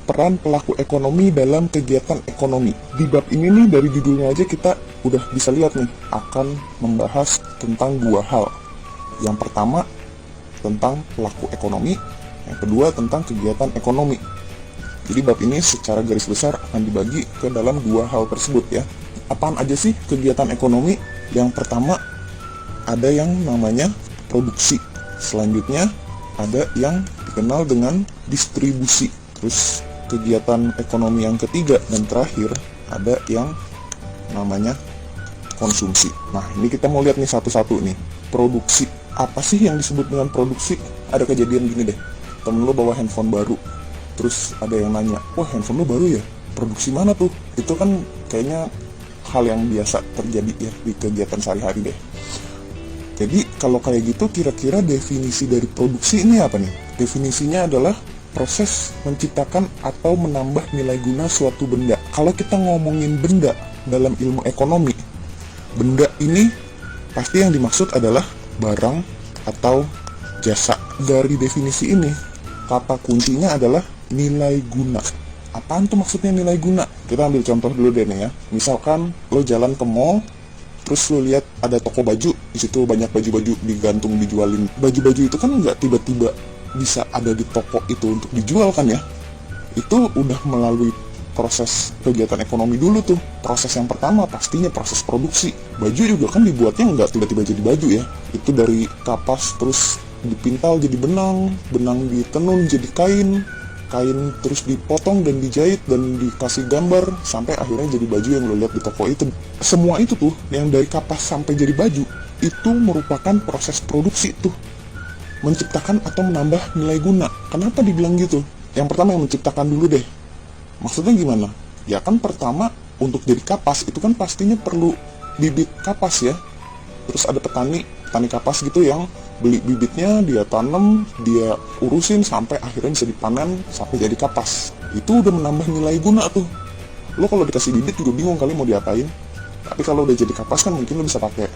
peran pelaku ekonomi dalam kegiatan ekonomi. Di bab ini nih, dari judulnya aja kita udah bisa lihat nih, akan membahas tentang dua hal. Yang pertama tentang pelaku ekonomi, yang kedua tentang kegiatan ekonomi. Jadi bab ini secara garis besar akan dibagi ke dalam dua hal tersebut ya. Apaan aja sih kegiatan ekonomi? Yang pertama ada yang namanya produksi. Selanjutnya ada yang dikenal dengan distribusi. Terus kegiatan ekonomi yang ketiga dan terakhir ada yang namanya konsumsi. Nah, ini kita mau lihat nih satu-satu nih. Produksi. Apa sih yang disebut dengan produksi? Ada kejadian gini deh. Temen lo bawa handphone baru. Terus ada yang nanya, wah handphone lo baru ya? Produksi mana tuh? Itu kan kayaknya hal yang biasa terjadi ya di kegiatan sehari-hari deh. Jadi kalau kayak gitu, kira-kira definisi dari produksi ini apa nih? Definisinya adalah proses menciptakan atau menambah nilai guna suatu benda. Kalau kita ngomongin benda dalam ilmu ekonomi, benda ini pasti yang dimaksud adalah barang atau jasa. Dari definisi ini, kata kuncinya adalah nilai guna. Apaan tuh maksudnya nilai guna? Kita ambil contoh dulu deh nih ya. Misalkan lo jalan ke mall, terus lo lihat ada toko baju, di situ banyak baju-baju digantung dijualin. Baju-baju itu kan nggak tiba-tiba bisa ada di toko itu untuk dijual kan ya. Itu udah melalui proses kegiatan ekonomi dulu tuh. Proses yang pertama pastinya proses produksi. Baju juga kan dibuatnya nggak tiba-tiba jadi baju ya. Itu dari kapas terus dipintal jadi benang, benang ditenun jadi kain, kain terus dipotong dan dijahit dan dikasih gambar sampai akhirnya jadi baju yang lo lihat di toko itu. Semua itu tuh yang dari kapas sampai jadi baju itu merupakan proses produksi tuh, menciptakan atau menambah nilai guna. Kenapa dibilang gitu? Yang pertama yang menciptakan dulu deh. Maksudnya gimana? Ya kan pertama untuk jadi kapas itu kan pastinya perlu bibit kapas ya. Terus ada petani kapas gitu yang beli bibitnya, dia tanam, dia urusin sampai akhirnya bisa dipanen sampai jadi kapas. Itu udah menambah nilai guna tuh. Lo kalau dikasih bibit juga bingung kali mau diapain. Tapi kalau udah jadi kapas kan mungkin lo bisa pakai.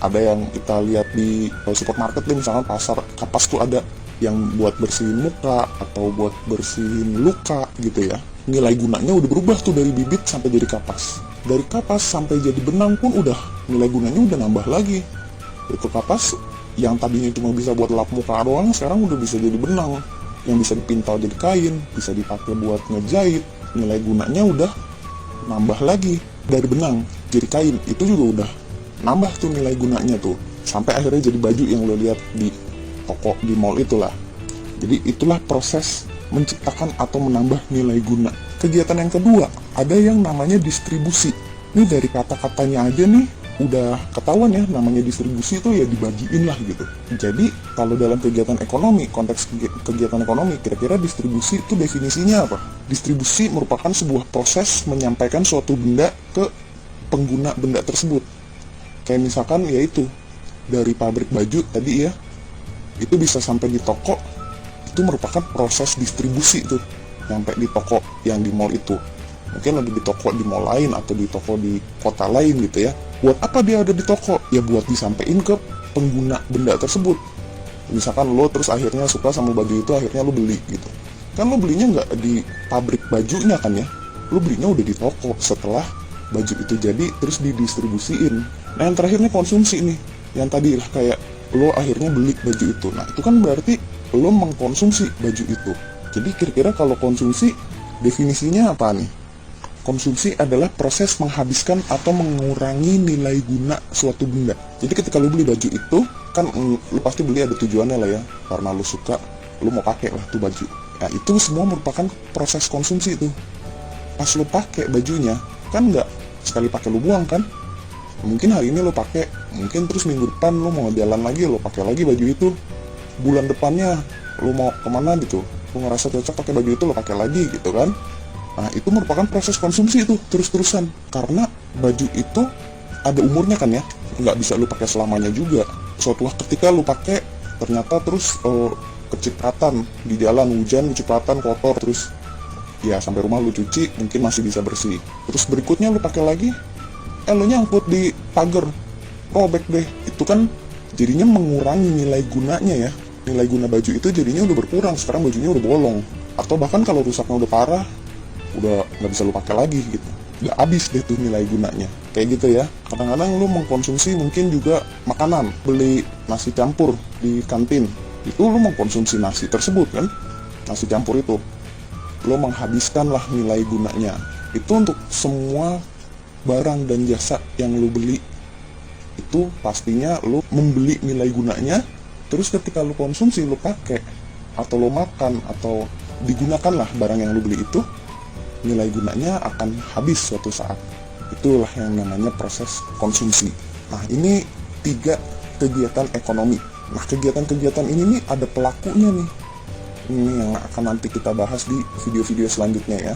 Ada yang kita lihat di supermarket deh, misalkan pasar kapas tuh ada yang buat bersihin muka atau buat bersihin luka gitu ya. Nilai gunanya udah berubah tuh dari bibit sampai jadi kapas. Dari kapas sampai jadi benang pun udah nilai gunanya udah nambah lagi. Itu kapas yang tadinya cuma bisa buat lap muka doang, sekarang udah bisa jadi benang yang bisa dipintal jadi kain, bisa dipakai buat ngejahit. Nilai gunanya udah nambah lagi dari benang jadi kain. Itu juga udah nambah tuh nilai gunanya tuh sampai akhirnya jadi baju yang lo lihat di toko, di mall itulah. Jadi itulah proses menciptakan atau menambah nilai guna. Kegiatan yang kedua ada yang namanya distribusi. Ini dari kata-katanya aja nih udah ketahuan ya, namanya distribusi itu ya dibagiin lah gitu. Jadi kalau dalam kegiatan ekonomi, konteks kegiatan ekonomi, kira-kira distribusi itu definisinya apa? Distribusi merupakan sebuah proses menyampaikan suatu benda ke pengguna benda tersebut. Kayak misalkan yaitu dari pabrik baju tadi ya, itu bisa sampai di toko, itu merupakan proses distribusi tuh, sampai di toko yang di mall itu. Mungkin lagi di toko di mall lain atau di toko di kota lain gitu ya. Buat apa dia ada di toko? Ya buat disampaikan ke pengguna benda tersebut. Misalkan lo terus akhirnya suka sama baju itu, akhirnya lo beli gitu. Kan lo belinya nggak di pabrik bajunya kan ya. Lo belinya udah di toko setelah baju itu jadi terus didistribusiin. Nah yang terakhirnya konsumsi nih. Yang tadi lah kayak lo akhirnya beli baju itu. Nah itu kan berarti lo mengkonsumsi baju itu. Jadi kira-kira kalau konsumsi definisinya apa nih? Konsumsi adalah proses menghabiskan atau mengurangi nilai guna suatu benda. Jadi ketika lo beli baju itu, kan lo pasti beli ada tujuannya lah ya. Karena lo suka, lo mau pakai lah tuh baju. Nah itu semua merupakan proses konsumsi itu. Pas lo pakai bajunya, kan nggak sekali pakai lo buang kan. Mungkin hari ini lo pakai, mungkin terus minggu depan lo mau jalan lagi, lo pakai lagi baju itu. Bulan depannya lo mau kemana gitu, lo ngerasa cocok pakai baju itu, lo pakai lagi gitu kan. Nah itu merupakan proses konsumsi itu terus-terusan, karena baju itu ada umurnya kan ya, nggak bisa lu pakai selamanya juga. Suatu ketika lu pakai ternyata terus kecipratan di jalan, hujan kecipratan kotor, terus ya sampai rumah lu cuci mungkin masih bisa bersih. Terus berikutnya lu pakai lagi, lu nyangkut di pagar, robek deh. Itu kan jadinya mengurangi nilai gunanya ya. Nilai guna baju itu jadinya udah berkurang, sekarang bajunya udah bolong. Atau bahkan kalau rusaknya udah parah, udah nggak bisa lu pakai lagi gitu, udah habis deh tuh nilai gunanya. Kayak gitu ya. Kadang-kadang lu mengkonsumsi mungkin juga makanan, beli nasi campur di kantin, itu lu mengkonsumsi nasi tersebut kan, nasi campur itu lu menghabiskan lah nilai gunanya. Itu untuk semua barang dan jasa yang lu beli, itu pastinya lu membeli nilai gunanya. Terus ketika lu konsumsi, lu pakai atau lu makan atau digunakan lah barang yang lu beli itu, nilai gunanya akan habis suatu saat. Itulah yang namanya proses konsumsi. Nah, ini 3 kegiatan ekonomi. Nah, kegiatan-kegiatan ini nih ada pelakunya nih. Ini yang akan nanti kita bahas di video-video selanjutnya ya.